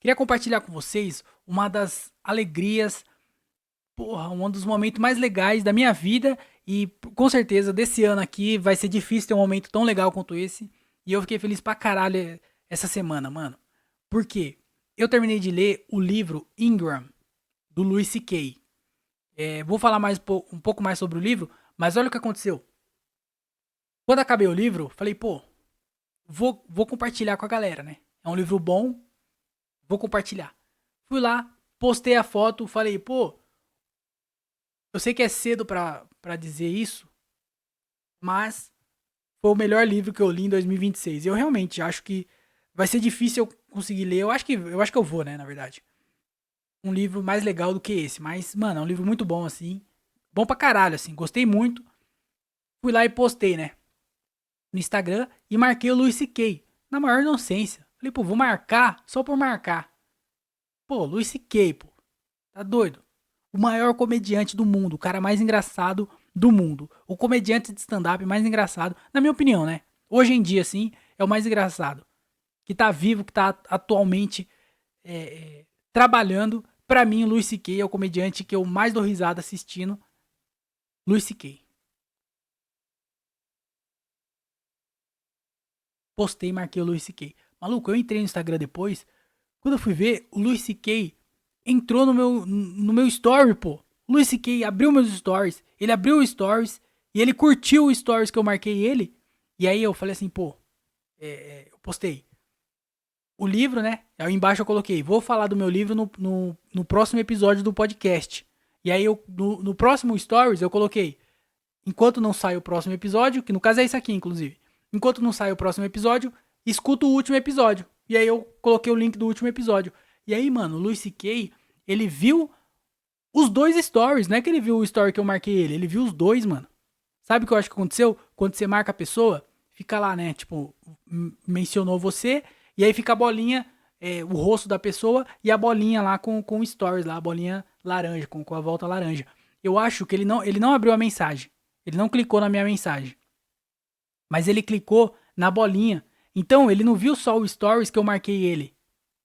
Queria compartilhar com vocês uma das alegrias, porra, um dos momentos mais legais da minha vida e com certeza desse ano aqui vai ser difícil ter um momento tão legal quanto esse. E eu fiquei feliz pra caralho essa semana, mano. Por quê? Eu terminei de ler o livro Ingram, do Louis C.K. Vou falar um pouco mais sobre o livro, mas olha o que aconteceu. Quando acabei o livro, falei, pô, vou compartilhar com a galera, né? É um livro bom, vou compartilhar. Fui lá, postei a foto, falei, pô, eu sei que é cedo pra dizer isso, mas foi o melhor livro que eu li em 2026. Eu realmente acho que vai ser difícil eu conseguir ler. Eu acho que eu vou, né, na verdade. Um livro mais legal do que esse, mas mano, é um livro muito bom assim. Bom pra caralho assim, gostei muito. Fui lá e postei, né, no Instagram e marquei o Louis C.K. na maior inocência. Falei, pô, vou marcar só por marcar. Pô, Louis C.K., pô. Tá doido? O maior comediante do mundo, o cara mais engraçado do mundo. O comediante de stand-up mais engraçado, na minha opinião, né? Hoje em dia, sim, é o mais engraçado. Que tá vivo, que tá atualmente é, trabalhando. Pra mim, o Louis C.K. é o comediante que eu mais dou risada assistindo. Louis C.K. Postei e marquei o Louis C.K. Maluco, eu entrei no Instagram depois. Quando eu fui ver, o Louis C.K. entrou no meu story, pô. O Louis C.K. abriu meus stories. Ele abriu o stories e ele curtiu o stories que eu marquei ele. E aí eu falei assim, pô, eu postei o livro, né? Aí embaixo eu coloquei, vou falar do meu livro no próximo episódio do podcast. E aí no próximo stories eu coloquei, enquanto não sai o próximo episódio, que no caso é isso aqui, inclusive. Enquanto não sai o próximo episódio, escuta o último episódio. E aí eu coloquei o link do último episódio. E aí, mano, o Louis C.K., ele viu os dois stories. Não é que ele viu o story que eu marquei ele viu os dois, mano. Sabe o que eu acho que aconteceu? Quando você marca a pessoa, fica lá, né? Tipo, mencionou você, e aí fica a bolinha, o rosto da pessoa e a bolinha lá com stories lá, a bolinha laranja, com a volta laranja. Eu acho que ele não abriu a mensagem. Ele não clicou na minha mensagem. Mas ele clicou na bolinha. Então, ele não viu só o stories que eu marquei ele.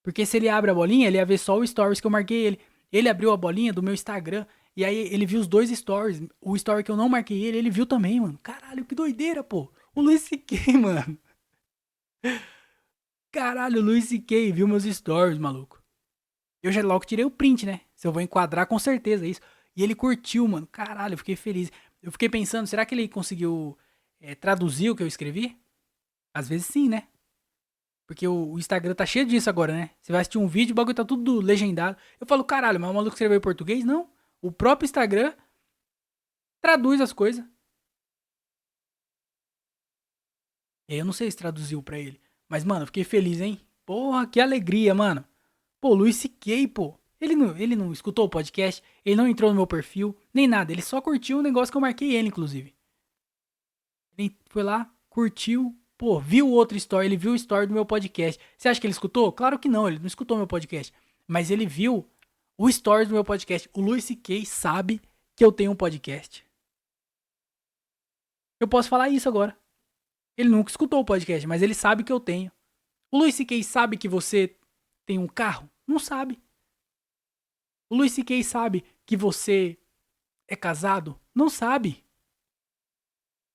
Porque se ele abre a bolinha, ele ia ver só o stories que eu marquei ele. Ele abriu a bolinha do meu Instagram. E aí ele viu os dois stories. O story que eu não marquei ele viu também, mano. Caralho, que doideira, pô. O Luiz C.K., mano. Caralho, o Luiz C.K. viu meus stories, maluco. Eu já logo tirei o print, né? Se eu vou enquadrar, com certeza isso. E ele curtiu, mano. Caralho, eu fiquei feliz. Eu fiquei pensando, será que ele conseguiu traduzir o que eu escrevi? Às vezes sim, né? Porque o Instagram tá cheio disso agora, né? Você vai assistir um vídeo, o bagulho tá tudo legendado. Eu falo, caralho, mas o maluco escreveu em português? Não. O próprio Instagram traduz as coisas. E aí eu não sei se traduziu pra ele. Mas, mano, eu fiquei feliz, hein? Porra, que alegria, mano. Pô, Luiz C.K., pô. Ele não escutou o podcast, ele não entrou no meu perfil, nem nada. Ele só curtiu o negócio que eu marquei ele, inclusive. Ele foi lá, curtiu, pô, viu outro story, ele viu o story do meu podcast. Você acha que ele escutou? Claro que não, ele não escutou meu podcast. Mas ele viu o story do meu podcast. O Luis C.K. sabe que eu tenho um podcast. Eu posso falar isso agora. Ele nunca escutou o podcast, mas ele sabe que eu tenho. O Luis C.K. sabe que você tem um carro? Não sabe. O Luis C.K. sabe que você é casado? Não sabe.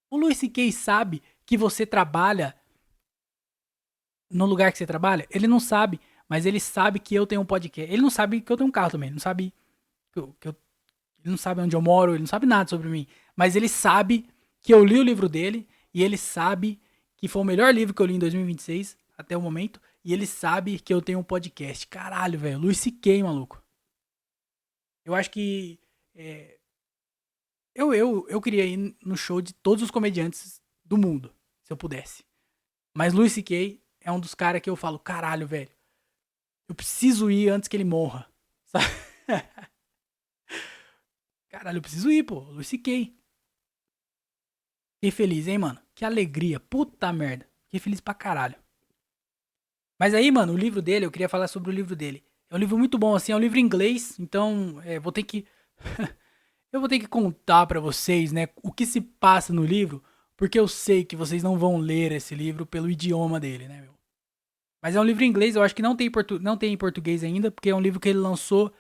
O Luis C.K. sabe que você trabalha no lugar que você trabalha? Ele não sabe, mas ele sabe que eu tenho um podcast. Ele não sabe que eu tenho um carro também. Ele não sabe ele não sabe onde eu moro, ele não sabe nada sobre mim. Mas ele sabe que eu li o livro dele e ele sabe que foi o melhor livro que eu li em 2026 até o momento. E ele sabe que eu tenho um podcast. Caralho, velho. Luiz C.K., maluco. Eu acho que. é, eu queria ir no show de todos os comediantes do mundo, se eu pudesse. Mas Luis C.K. é um dos caras que eu falo, caralho, velho. Eu preciso ir antes que ele morra. Sabe? Caralho, eu preciso ir, pô. Luis C.K. Fiquei feliz, hein, mano? Que alegria. Puta merda. Fiquei feliz pra caralho. Mas aí, mano, o livro dele, eu queria falar sobre o livro dele. É um livro muito bom, assim, é um livro em inglês, então vou ter que. Eu vou ter que contar pra vocês, né, o que se passa no livro, porque eu sei que vocês não vão ler esse livro pelo idioma dele, né, meu? Mas é um livro em inglês, eu acho que não tem em português ainda, porque é um livro que ele lançou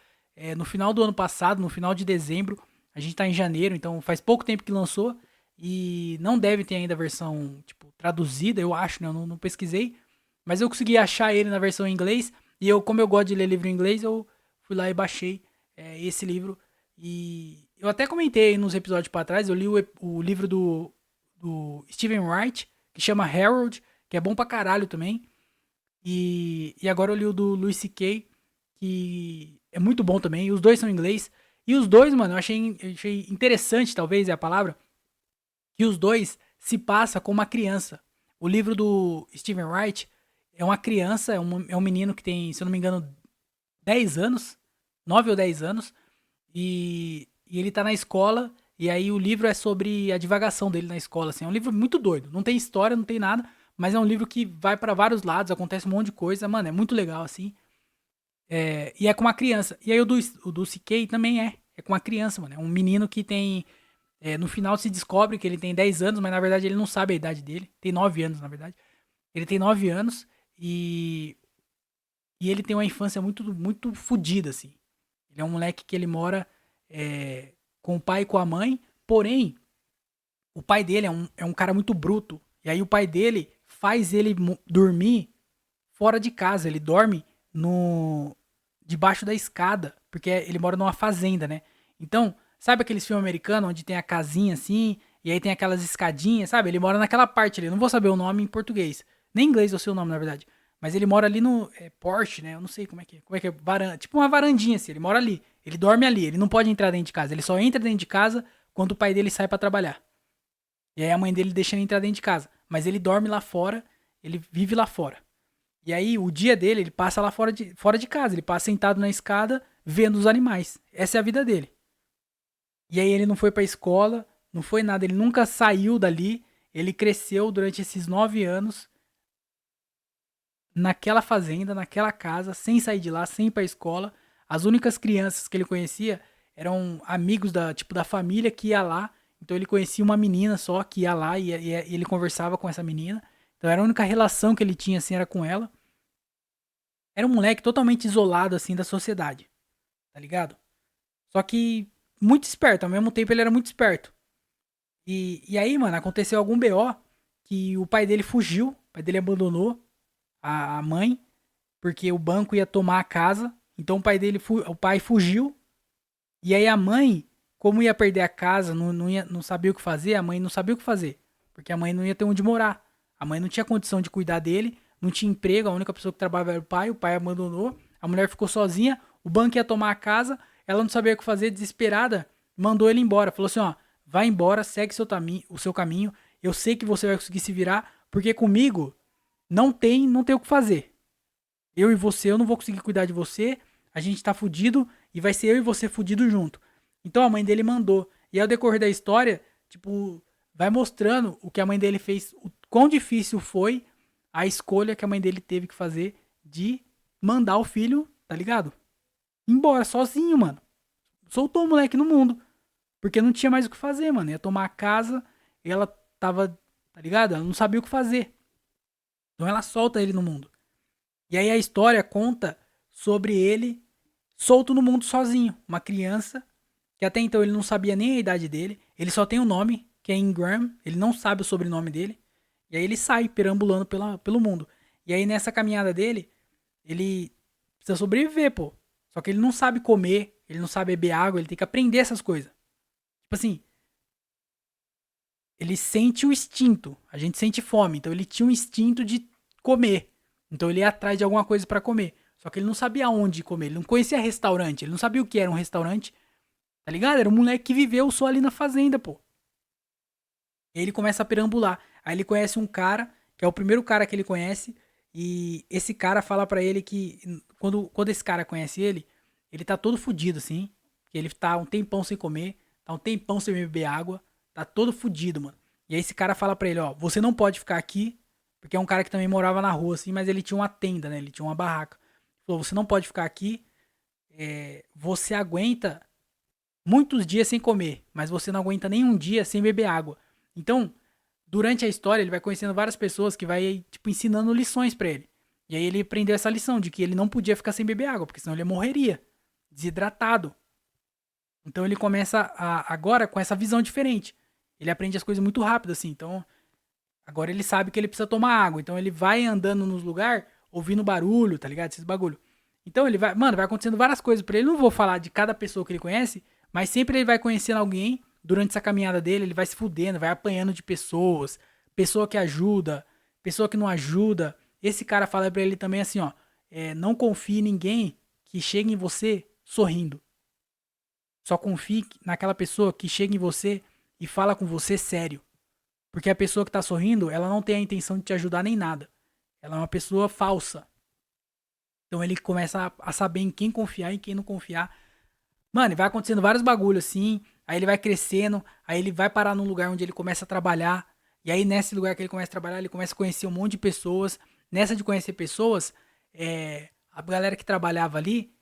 no final do ano passado, no final de dezembro. A gente tá em janeiro, então faz pouco tempo que lançou. E não deve ter ainda a versão, tipo, traduzida, eu acho, né? Eu não pesquisei. Mas eu consegui achar ele na versão em inglês. E eu, como eu gosto de ler livro em inglês, eu fui lá e baixei esse livro. E eu até comentei nos episódios para trás, eu li o livro do Stephen Wright, que chama Harold, que é bom pra caralho também. E agora eu li o do Louis C.K., que é muito bom também. E os dois são em inglês. E os dois, mano, eu achei interessante, talvez é a palavra, que os dois se passa com uma criança. O livro do Stephen Wright é uma criança, é um menino que tem, se eu não me engano, 10 anos, 9 ou 10 anos, e ele tá na escola, e aí o livro é sobre a divagação dele na escola, assim, é um livro muito doido, não tem história, não tem nada, mas é um livro que vai pra vários lados, acontece um monte de coisa, mano, é muito legal, assim, e é com uma criança. E aí o do CK também é com uma criança, mano, é um menino que tem, no final se descobre que ele tem 10 anos, mas na verdade ele não sabe a idade dele, tem 9 anos, na verdade, ele tem 9 anos, e, e ele tem uma infância muito, muito fodida, assim. Ele é um moleque que ele mora com o pai e com a mãe, porém, o pai dele é um cara muito bruto. E aí o pai dele faz ele dormir fora de casa. Ele dorme no debaixo da escada, porque ele mora numa fazenda, né? Então, sabe aqueles filmes americanos onde tem a casinha assim, e aí tem aquelas escadinhas, sabe? Ele mora naquela parte ali. Eu não vou saber o nome em português. Nem em inglês eu sei o nome, na verdade. Mas ele mora ali no Porsche, né? Eu não sei como é que é. Como é que é? Tipo uma varandinha assim. Ele mora ali. Ele dorme ali. Ele não pode entrar dentro de casa. Ele só entra dentro de casa quando o pai dele sai pra trabalhar. E aí a mãe dele deixa ele entrar dentro de casa. Mas ele dorme lá fora. Ele vive lá fora. E aí o dia dele, ele passa lá fora de casa. Ele passa sentado na escada vendo os animais. Essa é a vida dele. E aí ele não foi pra escola. Não foi nada. Ele nunca saiu dali. Ele cresceu durante esses 9 anos naquela fazenda, naquela casa, sem sair de lá, sem ir pra escola. As únicas crianças que ele conhecia eram amigos da família que ia lá. Então ele conhecia uma menina só que ia lá e ele conversava com essa menina. Então era a única relação que ele tinha assim era com ela. Era um moleque totalmente isolado assim da sociedade, tá ligado? Só que muito esperto, ao mesmo tempo ele era muito esperto. E aí, mano, aconteceu algum BO que o pai dele fugiu, o pai dele abandonou a mãe, porque o banco ia tomar a casa. Então o pai fugiu. E aí a mãe, como ia perder a casa, não sabia o que fazer, a mãe não sabia o que fazer. Porque a mãe não ia ter onde morar. A mãe não tinha condição de cuidar dele, não tinha emprego, a única pessoa que trabalhava era o pai abandonou, a mulher ficou sozinha, o banco ia tomar a casa, ela não sabia o que fazer, desesperada, mandou ele embora. Falou assim, ó, vai embora, segue o seu caminho, eu sei que você vai conseguir se virar, porque comigo não tem o que fazer. Eu e você, eu não vou conseguir cuidar de você. A gente tá fudido e vai ser eu e você fudido junto. Então a mãe dele mandou. E ao decorrer da história, tipo, vai mostrando o que a mãe dele fez, o quão difícil foi a escolha que a mãe dele teve que fazer de mandar o filho, tá ligado? Embora, sozinho, mano. Soltou o moleque no mundo. Porque não tinha mais o que fazer, mano. Ia tomar a casa e ela tava, tá ligado? Ela não sabia o que fazer. Então ela solta ele no mundo. E aí a história conta sobre ele solto no mundo sozinho. Uma criança que até então ele não sabia nem a idade dele. Ele só tem o nome, que é Ingram. Ele não sabe o sobrenome dele. E aí ele sai perambulando pelo mundo. E aí nessa caminhada dele, ele precisa sobreviver, pô. Só que ele não sabe comer, ele não sabe beber água, ele tem que aprender essas coisas. Tipo assim, ele sente o instinto. A gente sente fome. Então ele tinha um instinto de comer. Então ele ia atrás de alguma coisa pra comer. Só que ele não sabia onde comer. Ele não conhecia restaurante. Ele não sabia o que era um restaurante. Tá ligado? Era um moleque que viveu só ali na fazenda, pô. E aí ele começa a perambular. Aí ele conhece um cara, que é o primeiro cara que ele conhece. E esse cara fala pra ele que quando esse cara conhece ele tá todo fudido, assim. Que ele tá um tempão sem comer, tá um tempão sem beber água, tá todo fudido, mano. E aí esse cara fala pra ele, ó, você não pode ficar aqui, porque é um cara que também morava na rua, assim, mas ele tinha uma tenda, né? Ele tinha uma barraca. Ele falou, você não pode ficar aqui, você aguenta muitos dias sem comer, mas você não aguenta nenhum dia sem beber água. Então, durante a história, ele vai conhecendo várias pessoas que vai, tipo, ensinando lições pra ele. E aí ele aprendeu essa lição de que ele não podia ficar sem beber água, porque senão ele morreria, desidratado. Então ele começa agora com essa visão diferente. Ele aprende as coisas muito rápido, assim. Então, agora ele sabe que ele precisa tomar água. Então ele vai andando nos lugares, ouvindo barulho, tá ligado? Esses bagulho. Então ele vai. Mano, vai acontecendo várias coisas pra ele. Não vou falar de cada pessoa que ele conhece, mas sempre ele vai conhecendo alguém durante essa caminhada dele. Ele vai se fudendo, vai apanhando de pessoas. Pessoa que ajuda, pessoa que não ajuda. Esse cara fala pra ele também assim, ó. Não confie em ninguém que chegue em você sorrindo. Só confie naquela pessoa que chega em você e fala com você sério. Porque a pessoa que tá sorrindo, ela não tem a intenção de te ajudar nem nada. Ela é uma pessoa falsa. Então ele começa a saber em quem confiar e em quem não confiar. Mano, e vai acontecendo vários bagulhos assim. Aí ele vai crescendo. Aí ele vai parar num lugar onde ele começa a trabalhar. E aí nesse lugar que ele começa a trabalhar, ele começa a conhecer um monte de pessoas. Nessa de conhecer pessoas, a galera que trabalhava ali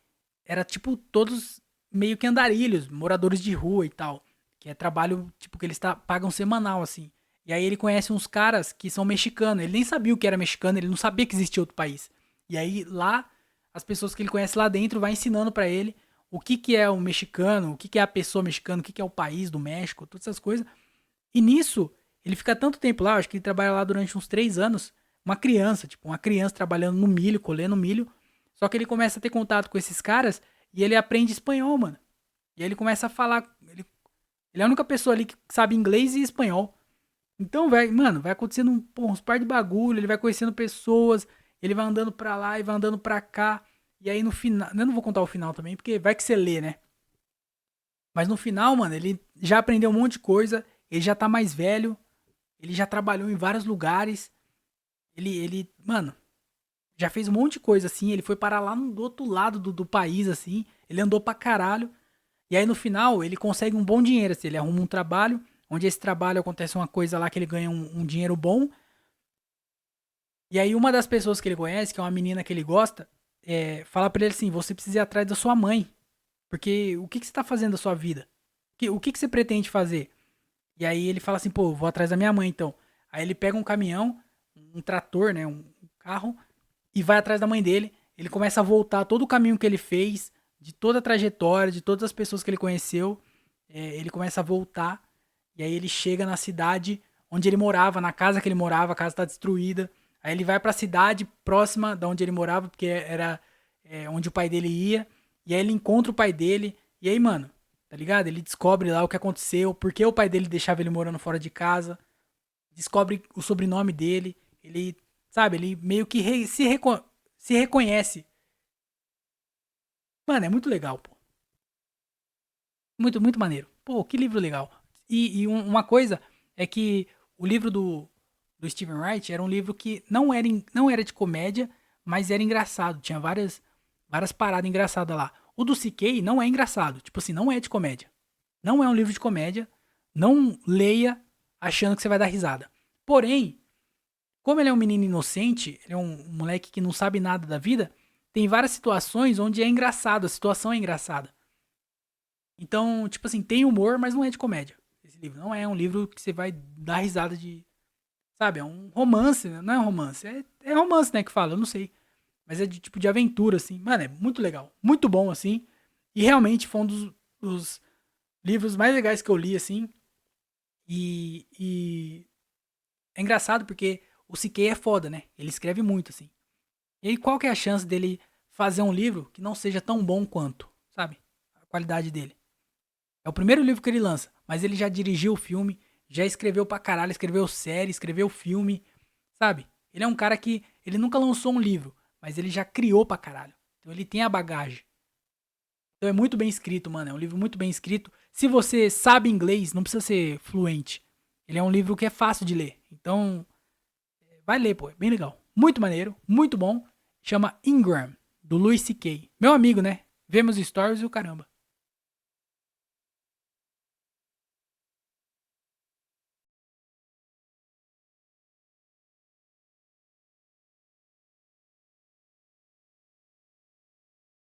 era tipo todos meio que andarilhos, moradores de rua e tal. Que é trabalho tipo que eles pagam semanal assim. E aí ele conhece uns caras que são mexicanos. Ele nem sabia o que era mexicano, ele não sabia que existia outro país. E aí lá, as pessoas que ele conhece lá dentro vai ensinando pra ele o que que é o mexicano, o que que é a pessoa mexicana, o que que é o país do México, todas essas coisas. E nisso, ele fica tanto tempo lá, acho que ele trabalha lá durante uns 3 anos, uma criança trabalhando no milho, colhendo milho. Só que ele começa a ter contato com esses caras e ele aprende espanhol, mano. E aí ele começa a falar. Ele é a única pessoa ali que sabe inglês e espanhol. Então, mano, vai acontecendo uns par de bagulho, ele vai conhecendo pessoas, ele vai andando pra lá e vai andando pra cá. E aí no final, eu não vou contar o final também, porque vai que você lê, né? Mas no final, mano, ele já aprendeu um monte de coisa, ele já tá mais velho, ele já trabalhou em vários lugares, mano, já fez um monte de coisa assim, ele foi parar lá do outro lado do país, assim, ele andou pra caralho. E aí no final ele consegue um bom dinheiro, assim, ele arruma um trabalho, onde esse trabalho acontece uma coisa lá que ele ganha um dinheiro bom. E aí uma das pessoas que ele conhece, que é uma menina que ele gosta, fala pra ele assim, você precisa ir atrás da sua mãe. Porque o que você tá fazendo da sua vida? O que você pretende fazer? E aí ele fala assim, pô, vou atrás da minha mãe então. Aí ele pega um caminhão, um trator, né, um carro, e vai atrás da mãe dele. Ele começa a voltar todo o caminho que ele fez, de toda a trajetória, de todas as pessoas que ele conheceu. Ele começa a voltar. E aí ele chega na cidade onde ele morava, na casa que ele morava, a casa tá destruída. Aí ele vai pra cidade próxima da onde ele morava, porque era onde o pai dele ia. E aí ele encontra o pai dele. E aí, mano, tá ligado? Ele descobre lá o que aconteceu, por que o pai dele deixava ele morando fora de casa. Descobre o sobrenome dele. Ele, sabe, ele meio que se reconhece. Mano, é muito legal, pô. Muito, muito maneiro. Pô, que livro legal. E uma coisa é que o livro do Stephen Wright era um livro que não era de comédia, mas era engraçado. Tinha várias paradas engraçadas lá. O do CK não é engraçado. Tipo assim, não é de comédia. Não é um livro de comédia. Não leia achando que você vai dar risada. Porém, como ele é um menino inocente, ele é um moleque que não sabe nada da vida, tem várias situações onde é engraçado, a situação é engraçada. Então, tipo assim, tem humor, mas não é de comédia. Esse livro não é um livro que você vai dar risada de. Sabe, é um romance, né? Não é um romance. É romance, né, que fala, eu não sei. Mas é de tipo de aventura, assim. Mano, é muito legal. Muito bom, assim. E realmente foi um dos livros mais legais que eu li, assim. E é engraçado porque o CK é foda, né? Ele escreve muito, assim. E aí, qual que é a chance dele fazer um livro que não seja tão bom quanto, sabe? A qualidade dele. É o primeiro livro que ele lança, mas ele já dirigiu o filme, já escreveu pra caralho, escreveu série, escreveu filme, sabe? Ele é um cara que, ele nunca lançou um livro, mas ele já criou pra caralho. Então ele tem a bagagem. Então é muito bem escrito, mano, é um livro muito bem escrito. Se você sabe inglês, não precisa ser fluente. Ele é um livro que é fácil de ler. Então, vai ler, pô, é bem legal. Muito maneiro, muito bom. Chama Ingram, do Louis C.K. Meu amigo, né? Vemos stories e o caramba.